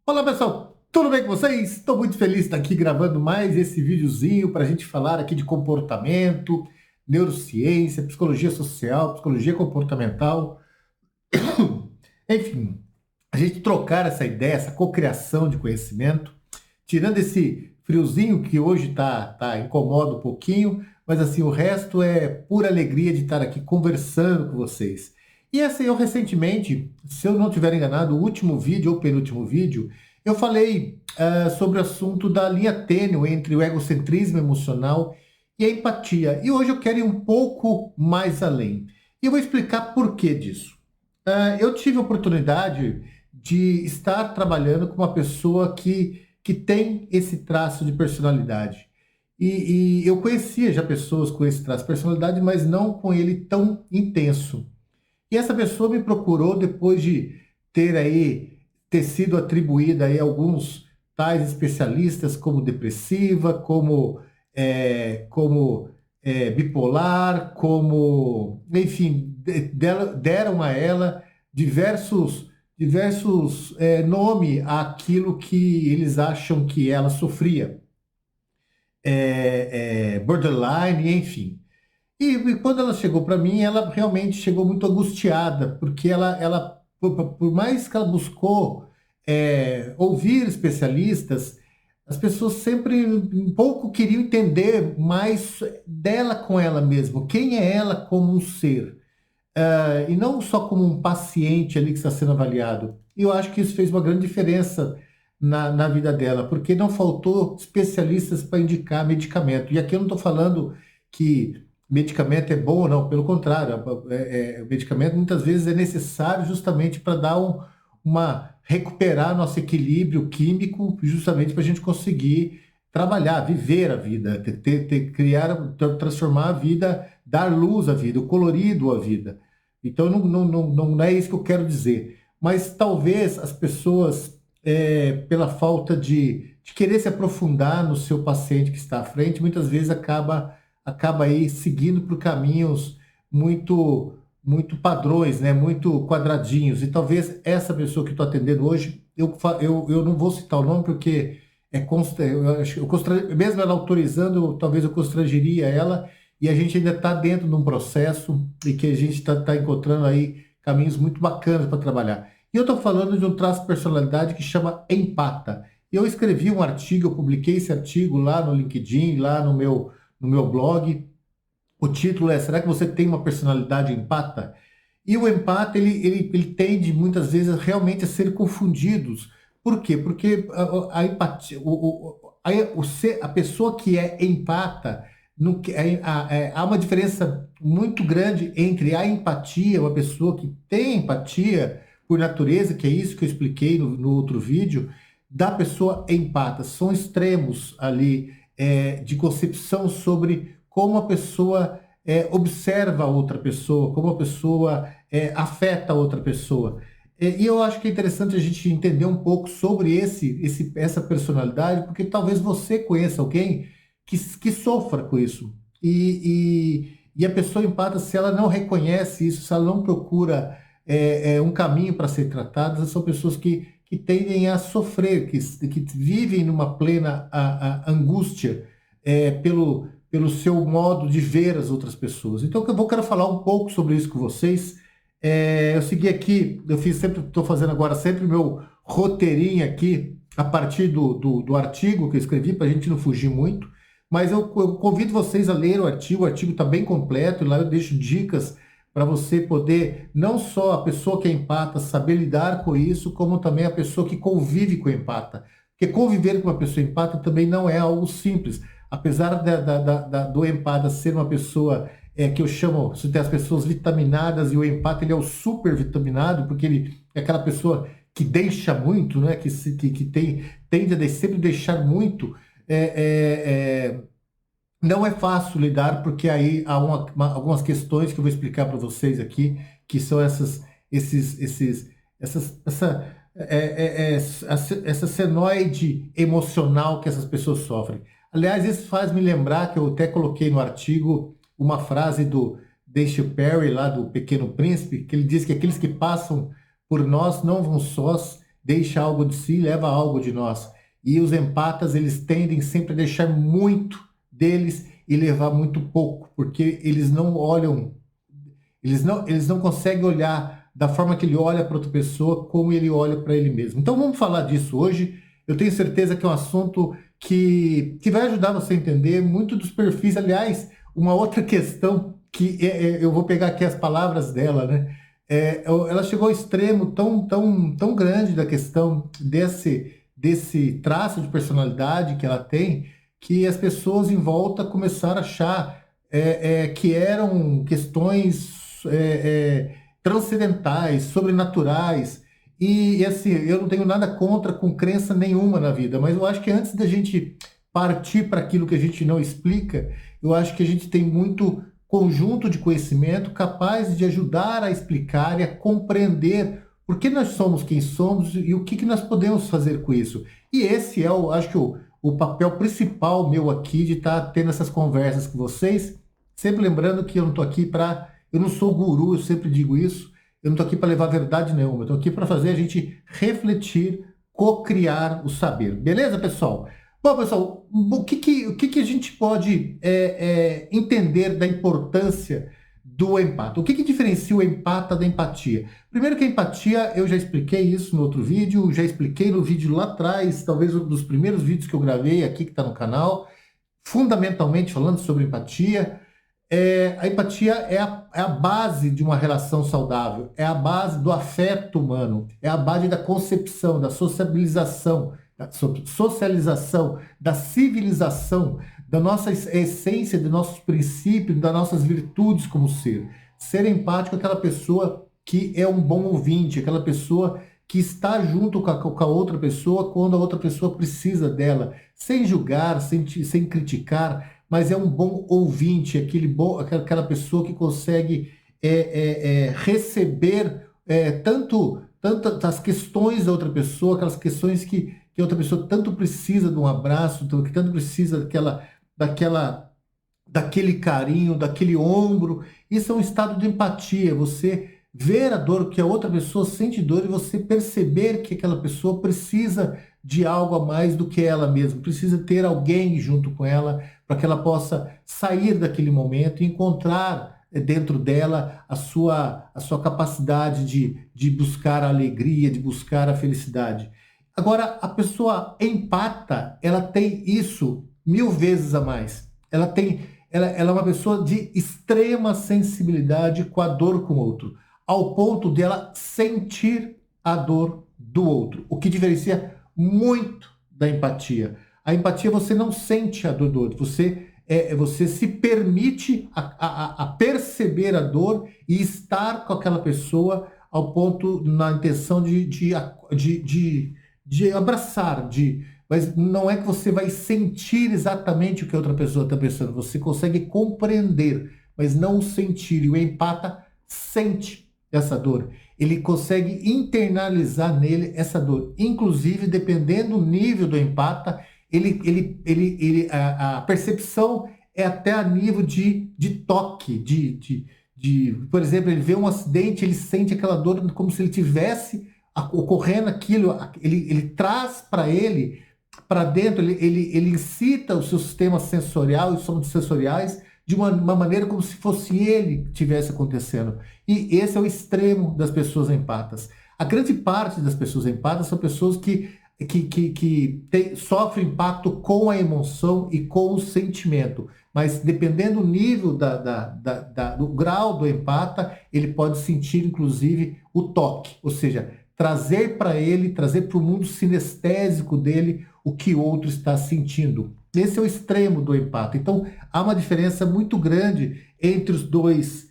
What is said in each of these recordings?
Olá pessoal, tudo bem com vocês? Estou muito feliz de estar aqui gravando mais esse videozinho para a gente falar aqui de comportamento, neurociência, psicologia social, psicologia comportamental, enfim, a gente trocar essa ideia, essa cocriação de conhecimento, tirando esse friozinho que hoje incomoda um pouquinho, mas assim, o resto é pura alegria de estar aqui conversando com vocês. E assim, eu recentemente, se eu não estiver enganado, o último vídeo ou penúltimo vídeo, eu falei sobre o assunto da linha tênue entre o egocentrismo emocional e a empatia. E hoje eu quero ir um pouco mais além. E eu vou explicar por que disso. Eu tive a oportunidade de estar trabalhando com uma pessoa que tem esse traço de personalidade. E eu conhecia já pessoas com esse traço de personalidade, mas não com ele tão intenso. E essa pessoa me procurou depois de ter sido atribuída aí a alguns tais especialistas como depressiva, como bipolar, como, enfim, deram a ela diversos nome àquilo que eles acham que ela sofria, borderline, enfim. E quando ela chegou para mim, ela realmente chegou muito angustiada, porque por mais que ela buscou ouvir especialistas, as pessoas sempre um pouco queriam entender mais dela com ela mesma, quem é ela como um ser, e não só como um paciente ali que está sendo avaliado. E eu acho que isso fez uma grande diferença na vida dela, porque não faltou especialistas para indicar medicamento. E aqui eu não estou falando que medicamento é bom ou não, pelo contrário, o medicamento muitas vezes é necessário justamente para dar recuperar nosso equilíbrio químico, justamente para a gente conseguir trabalhar, viver a vida, transformar a vida, dar luz à vida, o colorido à vida. Então não é isso que eu quero dizer. Mas talvez as pessoas, pela falta de querer se aprofundar no seu paciente que está à frente, muitas vezes acaba aí seguindo por caminhos muito padrões, né? Muito quadradinhos. E talvez essa pessoa que estou atendendo hoje, eu não vou citar o nome porque mesmo ela autorizando, talvez eu constrangeria ela, e a gente ainda está dentro de um processo e que a gente está encontrando aí caminhos muito bacanas para trabalhar. E eu estou falando de um traço de personalidade que chama empata. Eu escrevi um artigo, eu publiquei esse artigo lá no LinkedIn, lá no meu blog. O título é: Será que você tem uma personalidade empata? E o empata, ele tende muitas vezes realmente a ser confundidos. Por quê? Porque a empatia, a pessoa que é empata, há uma diferença muito grande entre a empatia, uma pessoa que tem empatia por natureza, que é isso que eu expliquei no outro vídeo, da pessoa empata. São extremos ali de concepção sobre como a pessoa observa a outra pessoa, como a pessoa afeta a outra pessoa. E eu acho que é interessante a gente entender um pouco sobre essa personalidade, porque talvez você conheça alguém que sofra com isso. E a pessoa empata, se ela não reconhece isso, se ela não procura um caminho para ser tratada, são pessoas que tendem a sofrer, que vivem numa plena angústia pelo seu modo de ver as outras pessoas. Então, eu quero falar um pouco sobre isso com vocês. Eu segui aqui, estou fazendo agora sempre o meu roteirinho aqui, a partir do artigo que eu escrevi, para a gente não fugir muito, mas eu convido vocês a ler o artigo está bem completo, e lá eu deixo dicas para você poder, não só a pessoa que é empata, saber lidar com isso, como também a pessoa que convive com o empata. Porque conviver com uma pessoa empata também não é algo simples. Apesar do empata ser uma pessoa que eu chamo, se tem as pessoas vitaminadas, e o empata ele é o super vitaminado, porque ele é aquela pessoa que deixa muito, né? Tende a sempre deixar muito. Não é fácil lidar, porque aí há algumas questões que eu vou explicar para vocês aqui, que são essa senoide emocional que essas pessoas sofrem. Aliás, isso faz me lembrar que eu até coloquei no artigo uma frase do Dave Perry, lá do Pequeno Príncipe, que ele diz que aqueles que passam por nós não vão sós, deixa algo de si, leva algo de nós. E os empatas, eles tendem sempre a deixar muito deles e levar muito pouco, porque eles não olham, eles não conseguem olhar da forma que ele olha para outra pessoa, como ele olha para ele mesmo. Então vamos falar disso hoje. Eu tenho certeza que é um assunto que vai ajudar você a entender muito dos perfis. Aliás, uma outra questão que eu vou pegar aqui as palavras dela, né? Ela chegou ao extremo tão grande da questão desse traço de personalidade que ela tem, que as pessoas em volta começaram a achar que eram questões transcendentais, sobrenaturais. E assim, eu não tenho nada contra com crença nenhuma na vida, mas eu acho que antes da gente partir para aquilo que a gente não explica, eu acho que a gente tem muito conjunto de conhecimento capaz de ajudar a explicar e a compreender por que nós somos quem somos e o que nós podemos fazer com isso. E esse é, acho que o papel principal meu aqui de estar tendo essas conversas com vocês, sempre lembrando que eu não estou aqui eu não sou guru, eu sempre digo isso, eu não estou aqui para levar verdade nenhuma, eu estou aqui para fazer a gente refletir, co-criar o saber. Beleza, pessoal? Bom, pessoal, o que a gente pode entender da importância do empata? O que diferencia o empata da empatia? Primeiro que a empatia, eu já expliquei isso no outro vídeo, já expliquei no vídeo lá atrás, talvez um dos primeiros vídeos que eu gravei aqui que está no canal, fundamentalmente falando sobre empatia. A empatia é a base de uma relação saudável, é a base do afeto humano, é a base da concepção, da sociabilização, da civilização, da nossa essência, dos nossos princípios, das nossas virtudes como ser. Ser empático é aquela pessoa que é um bom ouvinte, aquela pessoa que está junto com a outra pessoa quando a outra pessoa precisa dela, sem julgar, sem criticar, mas é um bom ouvinte, aquela pessoa que consegue receber tanto as questões da outra pessoa, aquelas questões que a outra pessoa tanto precisa de um abraço, que tanto precisa daquele carinho, daquele ombro. Isso é um estado de empatia, você ver a dor, que a outra pessoa sente dor e você perceber que aquela pessoa precisa de algo a mais do que ela mesma, precisa ter alguém junto com ela para que ela possa sair daquele momento e encontrar dentro dela a sua capacidade de buscar a alegria, de buscar a felicidade. Agora, a pessoa empata, ela tem isso 1000 vezes a mais. Ela é uma pessoa de extrema sensibilidade com a dor com o outro, ao ponto dela sentir a dor do outro, o que diferencia muito da empatia. A empatia, você não sente a dor do outro, você se permite a perceber a dor e estar com aquela pessoa ao ponto, na intenção de abraçar, mas não é que você vai sentir exatamente o que a outra pessoa está pensando, você consegue compreender, mas não sentir. E o empata sente essa dor, ele consegue internalizar nele essa dor. Inclusive, dependendo do nível do empata, a percepção é até a nível de toque, por exemplo, ele vê um acidente, ele sente aquela dor como se ele tivesse ocorrendo aquilo, ele traz para dentro, ele incita o seu sistema sensorial e os sons sensoriais de uma maneira como se fosse ele que estivesse acontecendo. E esse é o extremo das pessoas empatas. A grande parte das pessoas empatas são pessoas que sofrem impacto com a emoção e com o sentimento. Mas dependendo do nível do grau do empata, ele pode sentir, inclusive, o toque. Ou seja, trazer para o mundo sinestésico dele o que o outro está sentindo. Esse é o extremo do empata. Então, há uma diferença muito grande entre os dois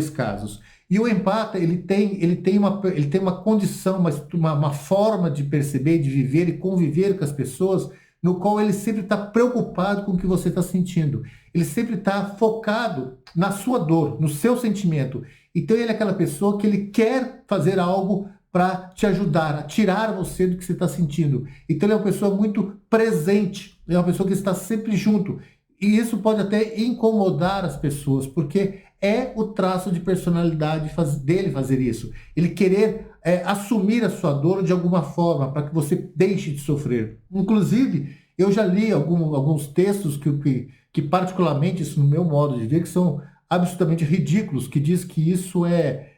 casos. E o empata, ele tem uma condição, uma forma de perceber, de viver e conviver com as pessoas, no qual ele sempre está preocupado com o que você está sentindo. Ele sempre está focado na sua dor, no seu sentimento. Então ele é aquela pessoa que ele quer fazer algo para te ajudar, a tirar você do que você está sentindo. Então ele é uma pessoa muito presente, é uma pessoa que está sempre junto. E isso pode até incomodar as pessoas, porque é o traço de personalidade dele fazer isso. Ele querer assumir a sua dor de alguma forma, para que você deixe de sofrer. Inclusive, eu já li alguns textos que particularmente, isso no meu modo de ver, que são absolutamente ridículos, que diz que isso é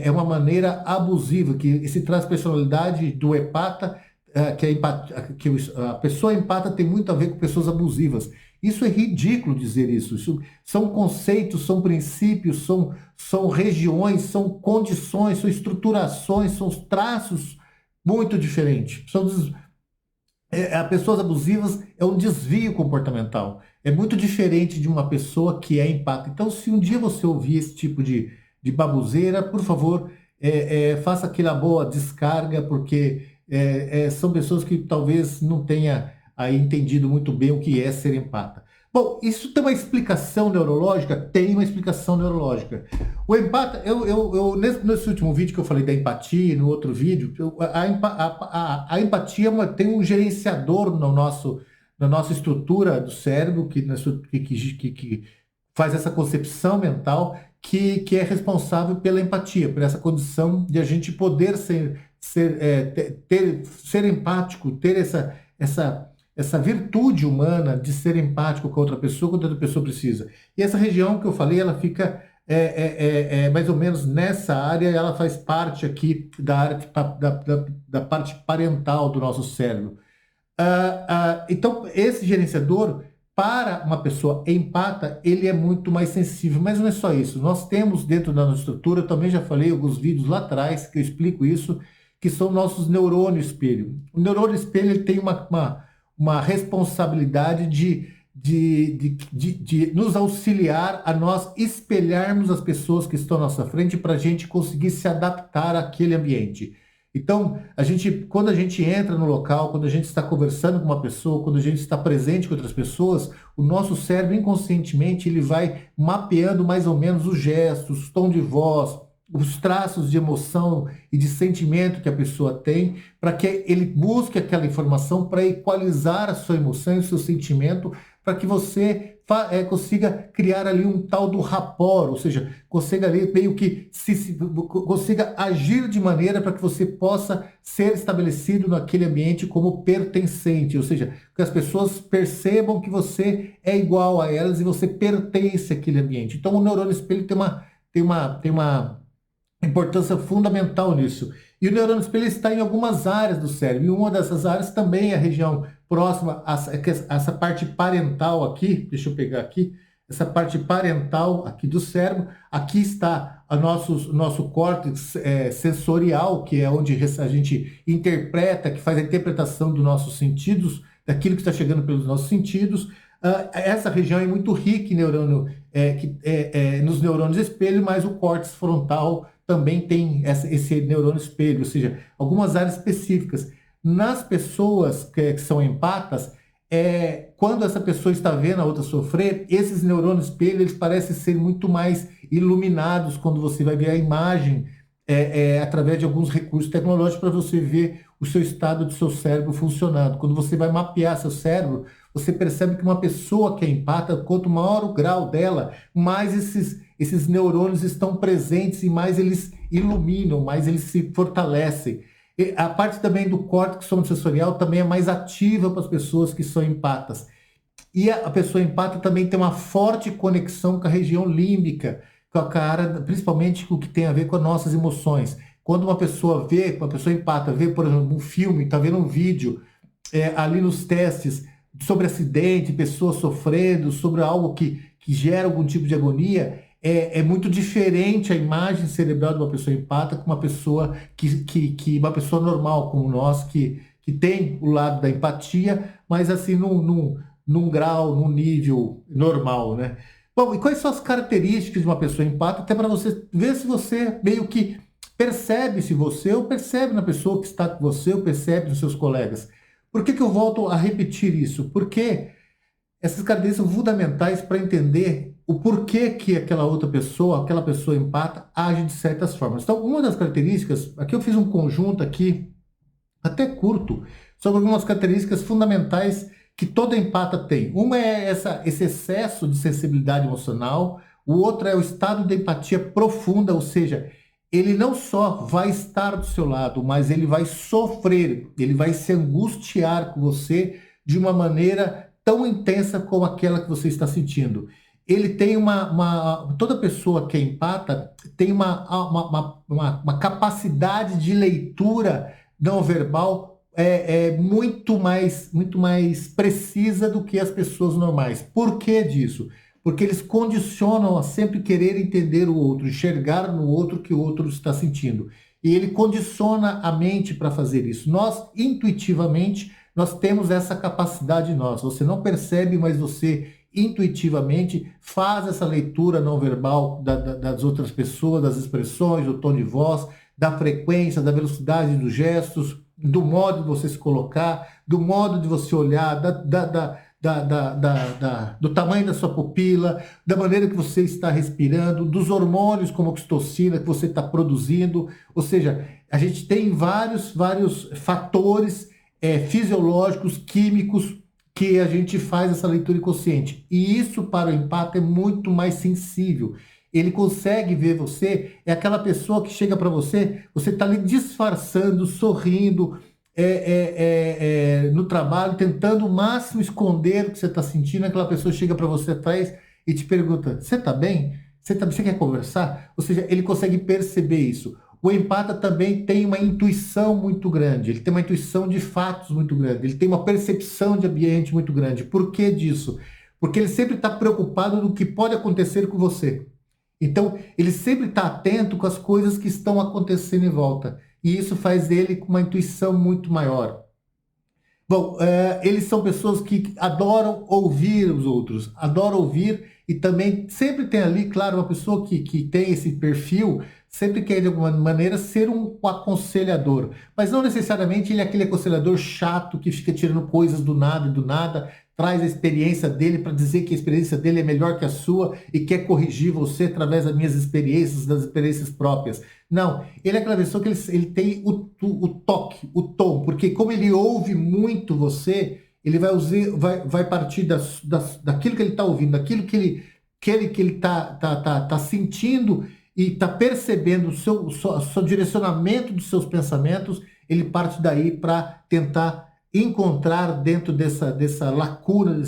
uma maneira abusiva, que esse traz personalidade do empata, a pessoa empata tem muito a ver com pessoas abusivas. Isso é ridículo dizer isso. Isso são conceitos, são princípios, são regiões, são condições, são estruturações, são traços muito diferentes. Pessoas abusivas é um desvio comportamental. É muito diferente de uma pessoa que é empática. Então, se um dia você ouvir esse tipo de baboseira, por favor, faça aquela boa descarga, porque são pessoas que talvez não tenha aí entendido muito bem o que é ser empata. Bom, isso tem uma explicação neurológica? Tem uma explicação neurológica. O empata, nesse último vídeo que eu falei da empatia, no outro vídeo, a empatia tem um gerenciador na nossa estrutura do cérebro, que faz essa concepção mental, que é responsável pela empatia, por essa condição de a gente poder ser empático, ter essa virtude humana de ser empático com outra pessoa quando a outra pessoa precisa. E essa região que eu falei, ela fica mais ou menos nessa área, ela faz parte aqui da área da parte parental do nosso cérebro. Então, esse gerenciador, para uma pessoa empata, ele é muito mais sensível, mas não é só isso. Nós temos dentro da nossa estrutura, eu também já falei em alguns vídeos lá atrás, que eu explico isso, que são nossos neurônios espelho. O neurônio espelho ele tem uma responsabilidade de nos auxiliar a nós espelharmos as pessoas que estão à nossa frente para a gente conseguir se adaptar àquele ambiente. Então, quando a gente entra no local, quando a gente está conversando com uma pessoa, quando a gente está presente com outras pessoas, o nosso cérebro inconscientemente ele vai mapeando mais ou menos os gestos, tom de voz, os traços de emoção e de sentimento que a pessoa tem, para que ele busque aquela informação para equalizar a sua emoção e o seu sentimento, para que você consiga criar ali um tal do rapport, ou seja, consiga ali meio que consiga agir de maneira para que você possa ser estabelecido naquele ambiente como pertencente, ou seja, que as pessoas percebam que você é igual a elas e você pertence àquele ambiente. Então o neurônio espelho tem uma importância fundamental nisso. E o neurônio espelho está em algumas áreas do cérebro, e uma dessas áreas também é a região próxima a essa parte parental aqui, deixa eu pegar aqui, essa parte parental aqui do cérebro. Aqui está nosso córtex sensorial, que é onde a gente interpreta, que faz a interpretação dos nossos sentidos, daquilo que está chegando pelos nossos sentidos. Essa região é muito rica em nos neurônios espelho, mas o córtex frontal também tem esse neurônio espelho, ou seja, algumas áreas específicas. Nas pessoas que são empatas, quando essa pessoa está vendo a outra sofrer, esses neurônios espelho eles parecem ser muito mais iluminados quando você vai ver a imagem através de alguns recursos tecnológicos para você ver o seu estado do seu cérebro funcionando. Quando você vai mapear seu cérebro, você percebe que uma pessoa que é empata, quanto maior o grau dela, mais esses neurônios estão presentes e mais eles iluminam, mais eles se fortalecem. E a parte também do córtex somatosensorial também é mais ativa para as pessoas que são empatas. E a pessoa empata também tem uma forte conexão com a região límbica, com a área, principalmente com o que tem a ver com as nossas emoções. Quando uma pessoa empata, vê, por exemplo, um filme, está vendo um vídeo ali nos testes sobre acidente, pessoas sofrendo, sobre algo que gera algum tipo de agonia, é muito diferente a imagem cerebral de uma pessoa empata com uma pessoa uma pessoa normal como nós, que tem o lado da empatia, mas assim num grau, num nível normal, né? Bom, e quais são as características de uma pessoa empata, até para você ver se você meio que percebe se você ou percebe na pessoa que está com você ou percebe nos seus colegas. Por que eu volto a repetir isso? Porque essas características são fundamentais para entender o porquê que aquela pessoa empata, age de certas formas. Então, uma das características, aqui eu fiz um conjunto aqui, até curto, sobre algumas características fundamentais que todo empata tem. Uma é esse excesso de sensibilidade emocional, o outro é o estado de empatia profunda, ou seja, ele não só vai estar do seu lado, mas ele vai sofrer, ele vai se angustiar com você de uma maneira tão intensa como aquela que você está sentindo. Ele tem toda pessoa que empata tem uma capacidade de leitura não verbal muito mais precisa do que as pessoas normais. Por que disso? Porque eles condicionam a sempre querer entender o outro, enxergar no outro o que o outro está sentindo. E ele condiciona a mente para fazer isso. Nós, intuitivamente, nós temos essa capacidade em nós. Você não percebe, mas você intuitivamente faz essa leitura não verbal das outras pessoas, das expressões, do tom de voz, da frequência, da velocidade dos gestos, do modo de você se colocar, do modo de você olhar, do tamanho da sua pupila, da maneira que você está respirando, dos hormônios como a oxitocina que você está produzindo. Ou seja, a gente tem vários fatores fisiológicos, químicos, que a gente faz essa leitura inconsciente. E isso para o empata é muito mais sensível. Ele consegue ver você, é aquela pessoa que chega para você, você está ali disfarçando, sorrindo, no trabalho, tentando o máximo esconder o que você está sentindo. Aquela pessoa chega para você atrás e te pergunta: você está bem? Você quer conversar? Ou seja, ele consegue perceber isso. O empata também tem uma intuição muito grande, ele tem uma intuição de fatos muito grande, ele tem uma percepção de ambiente muito grande. Por que disso? Porque ele sempre está preocupado no que pode acontecer com você. Então, ele sempre está atento com as coisas que estão acontecendo em volta. E isso faz dele com uma intuição muito maior. Bom, eles são pessoas que adoram ouvir os outros, adoram ouvir e também sempre tem ali, claro, uma pessoa que tem esse perfil, sempre quer de alguma maneira ser um aconselhador, mas não necessariamente ele é aquele aconselhador chato que fica tirando coisas do nada e do nada, traz a experiência dele para dizer que a experiência dele é melhor que a sua e quer corrigir você através das minhas experiências, das experiências próprias. Não, ele é aquela pessoa que ele tem o toque, o tom, porque como ele ouve muito você, ele vai partir daquilo que ele está ouvindo, daquilo que ele tá sentindo e está percebendo o seu direcionamento dos seus pensamentos, ele parte daí para tentar encontrar dentro dessa lacuna,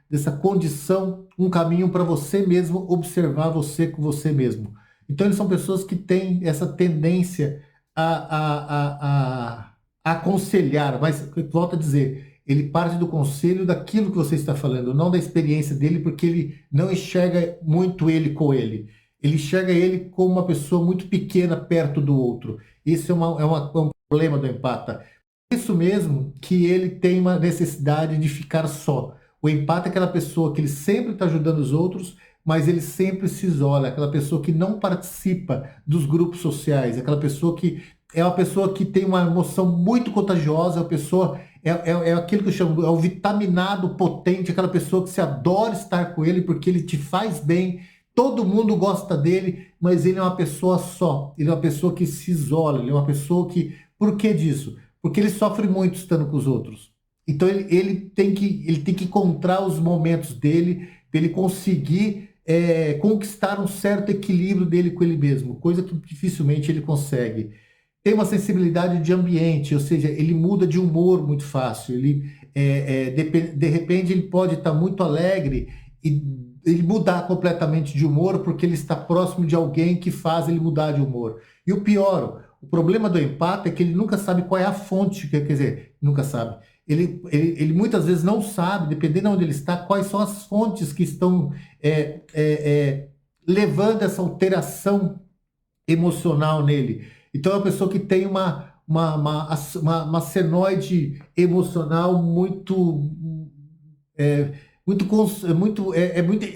dessa condição, um caminho para você mesmo observar você com você mesmo. Então, eles são pessoas que têm essa tendência a aconselhar, mas, volto a dizer, ele parte do conselho daquilo que você está falando, não da experiência dele, porque ele não enxerga muito ele com ele. Ele enxerga ele como uma pessoa muito pequena perto do outro. Isso é um problema do empata. Isso mesmo que ele tem uma necessidade de ficar só. O empata é aquela pessoa que ele sempre está ajudando os outros, mas ele sempre se isola, aquela pessoa que não participa dos grupos sociais, aquela pessoa que é uma pessoa que tem uma emoção muito contagiosa, a pessoa é aquilo que eu chamo, é o vitaminado potente, aquela pessoa que você adora estar com ele porque ele te faz bem, todo mundo gosta dele, mas ele é uma pessoa só, ele é uma pessoa que se isola, ele é uma pessoa que... Por que disso? Porque ele sofre muito estando com os outros. Então ele tem que encontrar os momentos dele para ele conseguir conquistar um certo equilíbrio dele com ele mesmo, coisa que dificilmente ele consegue. Tem uma sensibilidade de ambiente, ou seja, ele muda de humor muito fácil. De repente ele pode estar muito alegre e ele mudar completamente de humor porque ele está próximo de alguém que faz ele mudar de humor. E o pior, o problema do empata é que ele nunca sabe qual é a fonte, quer dizer, nunca sabe. Ele muitas vezes não sabe, dependendo de onde ele está, quais são as fontes que estão levando essa alteração emocional nele. Então é uma pessoa que tem uma senoide emocional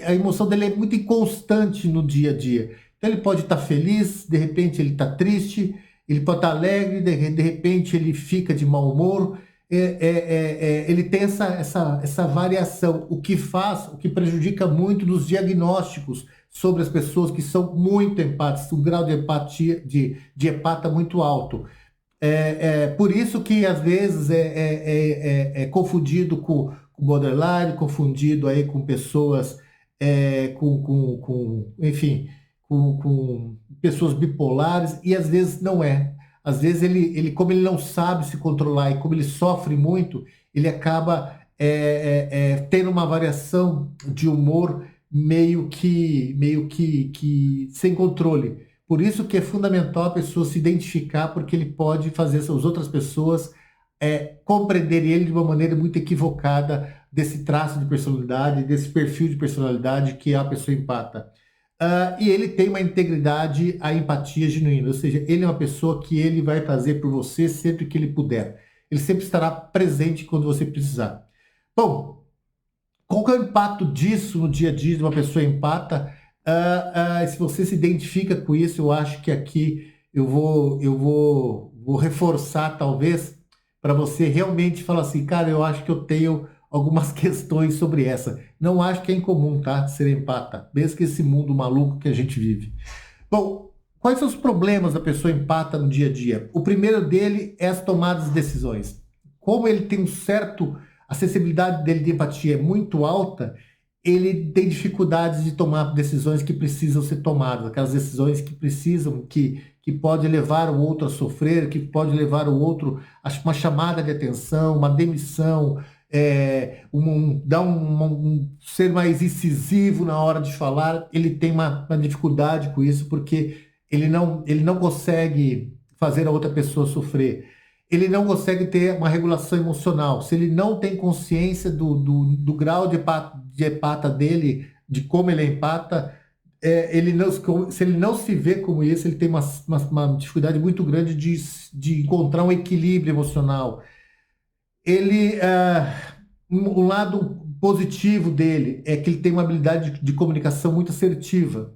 a emoção dele é muito inconstante no dia a dia. Então ele pode estar feliz, de repente ele está triste, ele pode estar alegre, de repente ele fica de mau humor. Ele tem essa variação, o que prejudica muito nos diagnósticos sobre as pessoas que são muito empáticas, um grau de empatia, de empata muito alto. Por isso que às vezes é confundido com borderline, confundido aí com pessoas, enfim, com pessoas bipolares, e às vezes não é. Às vezes como ele não sabe se controlar e como ele sofre muito, ele acaba tendo uma variação de humor meio que sem controle. Por isso que é fundamental a pessoa se identificar, porque ele pode fazer as outras pessoas compreender ele de uma maneira muito equivocada desse traço de personalidade, desse perfil de personalidade que é a pessoa empata. E ele tem uma integridade, a empatia genuína, ou seja, ele é uma pessoa que ele vai fazer por você sempre que ele puder. Ele sempre estará presente quando você precisar. Bom, qual que é o impacto disso no dia a dia de uma pessoa empata? Se você se identifica com isso, eu acho que aqui vou reforçar, talvez, para você realmente falar assim, cara, eu acho que eu tenho algumas questões sobre essa. Não acho que é incomum, tá? Ser empata, mesmo que esse mundo maluco que a gente vive. Bom, quais são os problemas da pessoa empata no dia a dia? O primeiro dele é as tomadas de decisões. Como ele tem a sensibilidade dele de empatia é muito alta, ele tem dificuldades de tomar decisões que precisam ser tomadas, aquelas decisões que precisam, que pode levar o outro a sofrer, que pode levar o outro a uma chamada de atenção, uma demissão, ser mais incisivo na hora de falar. Ele tem uma dificuldade com isso, porque ele não consegue fazer a outra pessoa sofrer. Ele não consegue ter uma regulação emocional. Se ele não tem consciência do grau de empata dele, de como ele é empata, se ele não se vê como isso, ele tem uma dificuldade muito grande de encontrar um equilíbrio emocional. Um lado positivo dele é que ele tem uma habilidade de comunicação muito assertiva.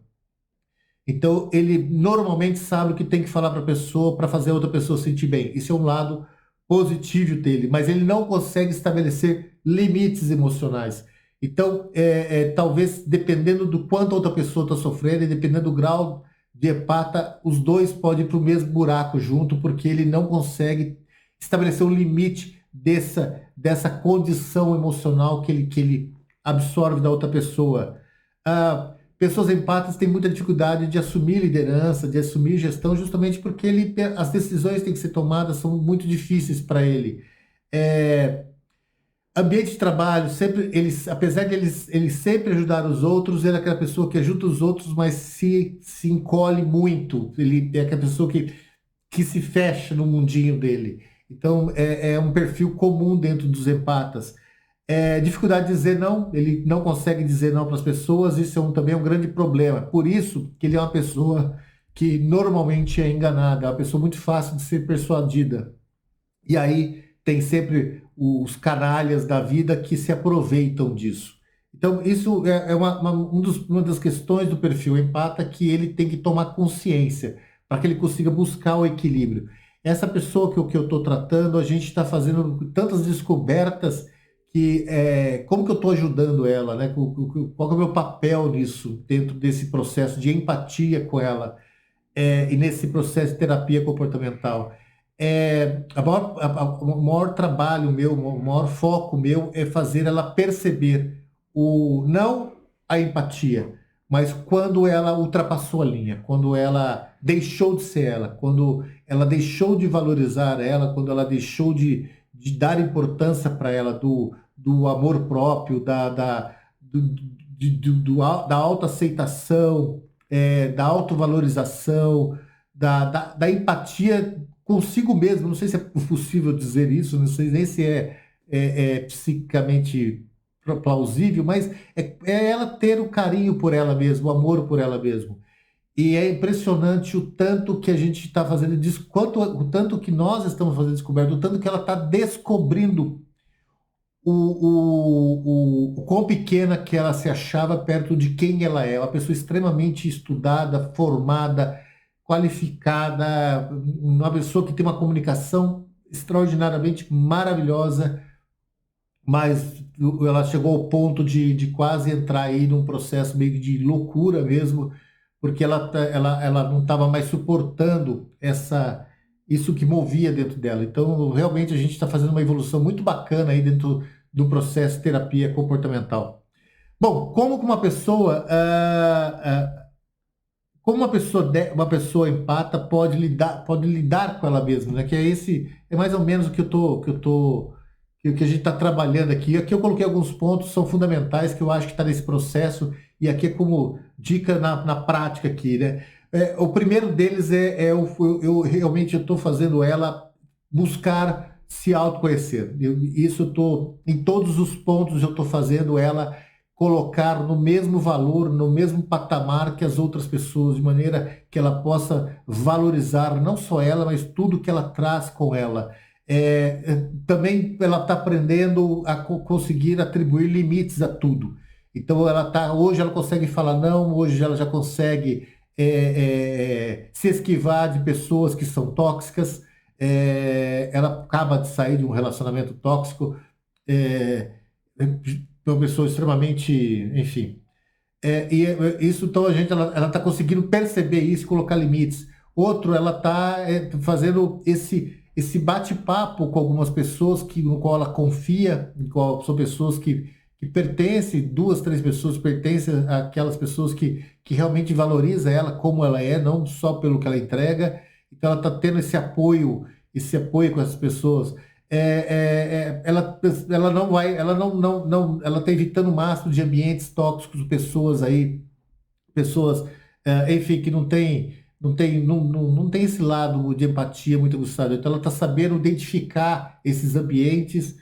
Então, ele normalmente sabe o que tem que falar para a pessoa para fazer a outra pessoa se sentir bem. Isso é um lado positivo dele, mas ele não consegue estabelecer limites emocionais. Então, talvez, dependendo do quanto a outra pessoa está sofrendo e dependendo do grau de empata, os dois podem ir para o mesmo buraco junto, porque ele não consegue estabelecer um limite dessa condição emocional que ele absorve da outra pessoa. Pessoas empatas têm muita dificuldade de assumir liderança, de assumir gestão, justamente porque as decisões que têm que ser tomadas são muito difíceis para ele. Ambiente de trabalho, apesar de ele sempre ajudar os outros, ele é aquela pessoa que ajuda os outros, mas se encolhe muito. Ele é aquela pessoa que se fecha no mundinho dele. Então, é um perfil comum dentro dos empatas. Dificuldade de dizer não, ele não consegue dizer não para as pessoas, isso também é um grande problema. Por isso que ele é uma pessoa que normalmente é enganada, é uma pessoa muito fácil de ser persuadida. E aí tem sempre os canalhas da vida que se aproveitam disso. Então, isso é uma das questões do perfil empata que ele tem que tomar consciência para que ele consiga buscar o equilíbrio. Essa pessoa que eu estou tratando, a gente está fazendo tantas descobertas como que eu estou ajudando ela, né? Qual que é o meu papel nisso, dentro desse processo de empatia com ela, e nesse processo de terapia comportamental. O maior trabalho meu, o maior foco meu é fazer ela perceber não a empatia, mas quando ela ultrapassou a linha, quando ela deixou de ser ela, quando ela deixou de valorizar ela, quando ela deixou de dar importância para ela do amor próprio, da autoaceitação, da autovalorização, da empatia consigo mesmo. Não sei se é possível dizer isso, não sei nem se é psicamente plausível, mas é ela ter o carinho por ela mesma, o amor por ela mesma. E é impressionante o tanto que a gente está fazendo, o tanto que nós estamos fazendo descoberta, o tanto que ela está descobrindo o quão pequena que ela se achava perto de quem ela é. Uma pessoa extremamente estudada, formada, qualificada, uma pessoa que tem uma comunicação extraordinariamente maravilhosa, mas ela chegou ao ponto de quase entrar aí num processo meio de loucura mesmo, porque ela não estava mais suportando isso que movia dentro dela. Então, realmente, a gente está fazendo uma evolução muito bacana aí dentro do processo de terapia comportamental. Bom, como uma pessoa empata pode lidar com ela mesma, né? Que é mais ou menos o que a gente está trabalhando aqui. Aqui eu coloquei alguns pontos, são fundamentais, que eu acho que está nesse processo, e aqui é como dica na prática aqui, né? O primeiro deles eu realmente estou fazendo ela buscar se autoconhecer. Isso eu estou, em todos os pontos eu estou fazendo ela colocar no mesmo valor, no mesmo patamar que as outras pessoas, de maneira que ela possa valorizar não só ela, mas tudo que ela traz com ela. Também ela está aprendendo a conseguir atribuir limites a tudo. Então hoje ela consegue falar não, hoje ela já consegue se esquivar de pessoas que são tóxicas. Ela acaba de sair de um relacionamento tóxico. É, uma pessoa extremamente, enfim. Isso, então, ela está conseguindo perceber isso e colocar limites. Outro, ela está fazendo esse bate-papo com algumas pessoas no qual ela confia, são pessoas que pertencem, duas, três pessoas pertencem àquelas pessoas que realmente valorizam ela como ela é, não só pelo que ela entrega. Então, ela está tendo esse apoio com essas pessoas. Ela não vai, ela não, ela está evitando o máximo de ambientes tóxicos, pessoas, enfim, que não tem esse lado de empatia muito aguçado. Então, ela está sabendo identificar esses ambientes,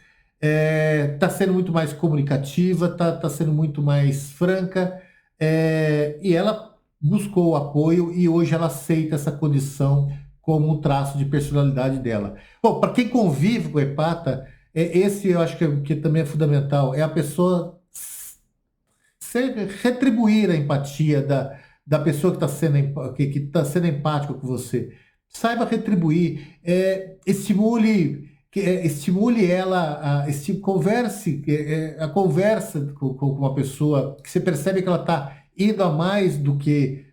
está sendo muito mais comunicativa, está sendo muito mais franca, e ela buscou o apoio e hoje ela aceita essa condição como um traço de personalidade dela. Bom, para quem convive com o empata, esse eu acho que também é fundamental, é a pessoa retribuir a empatia da pessoa que tá sendo empática com você. Saiba retribuir, estimule ela, converse, a conversa com uma pessoa que você percebe que ela está indo a mais do que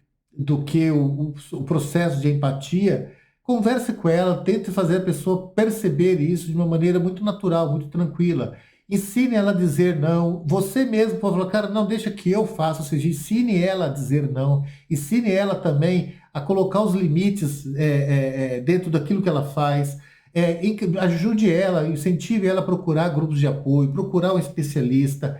o processo de empatia. Converse com ela, tente fazer a pessoa perceber isso de uma maneira muito natural, muito tranquila. Ensine ela a dizer não. Você mesmo pode falar, cara, não, deixa que eu faça. Ou seja, ensine ela a dizer não. Ensine ela também a colocar os limites dentro daquilo que ela faz. Ajude ela, incentive ela a procurar grupos de apoio, procurar um especialista.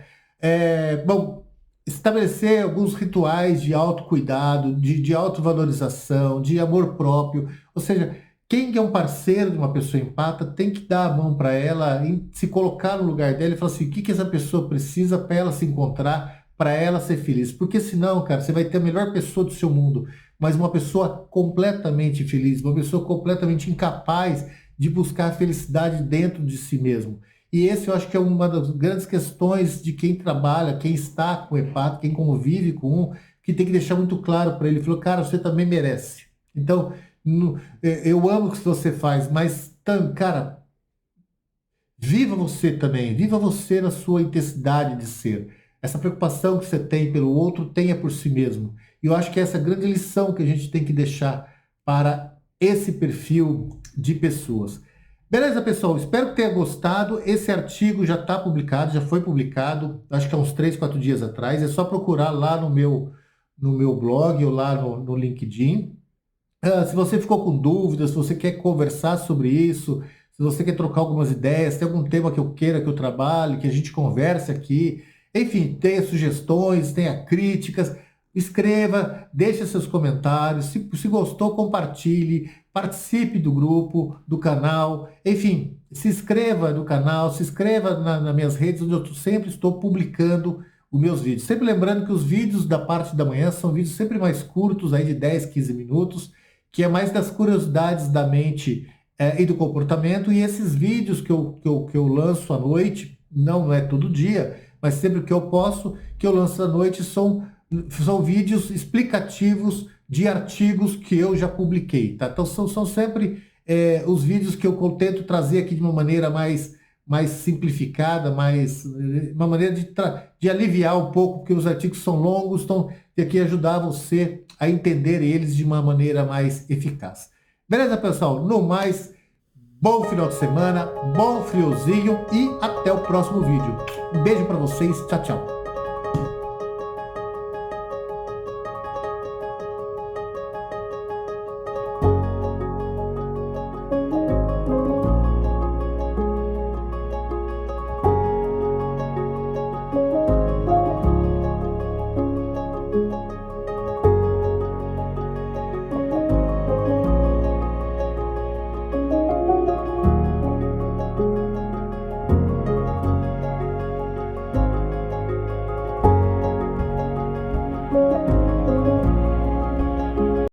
Bom, estabelecer alguns rituais de autocuidado, de autovalorização, de amor próprio. Ou seja, quem é um parceiro de uma pessoa empata tem que dar a mão para ela, se colocar no lugar dela e falar assim, o que essa pessoa precisa para ela se encontrar, para ela ser feliz. Porque senão, cara, você vai ter a melhor pessoa do seu mundo, mas uma pessoa completamente infeliz, uma pessoa completamente incapaz de buscar a felicidade dentro de si mesmo. E esse eu acho que é uma das grandes questões de quem trabalha, quem está com o empata, quem convive com um, que tem que deixar muito claro para ele. Falou, cara, você também merece. Então, eu amo o que você faz, mas, cara, viva você também, viva você na sua intensidade de ser. Essa preocupação que você tem pelo outro, tenha por si mesmo. E eu acho que essa é a grande lição que a gente tem que deixar para esse perfil de pessoas. Beleza, pessoal? Espero que tenha gostado. Esse artigo já está publicado, já foi publicado, acho que há uns 3, 4 dias atrás. É só procurar lá no meu blog ou lá no LinkedIn. Se você ficou com dúvidas, se você quer conversar sobre isso, se você quer trocar algumas ideias, tem algum tema que eu queira que eu trabalhe, que a gente converse aqui, enfim, tenha sugestões, tenha críticas, escreva, deixe seus comentários, se gostou, compartilhe, participe do grupo, do canal, enfim, se inscreva no canal, se inscreva nas minhas redes, onde eu sempre estou publicando os meus vídeos. Sempre lembrando que os vídeos da parte da manhã são vídeos sempre mais curtos, aí de 10, 15 minutos, que é mais das curiosidades da mente e do comportamento, e esses vídeos que eu lanço à noite, não é todo dia, mas sempre que eu posso, que eu lanço à noite, são vídeos explicativos de artigos que eu já publiquei, tá? Então são sempre os vídeos que eu tento trazer aqui de uma maneira mais simplificada, uma maneira de aliviar um pouco, porque os artigos são longos, então tem que ajudar você a entender eles de uma maneira mais eficaz. Beleza, pessoal? No mais, bom final de semana, bom friozinho e até o próximo vídeo. Um beijo para vocês, tchau, tchau.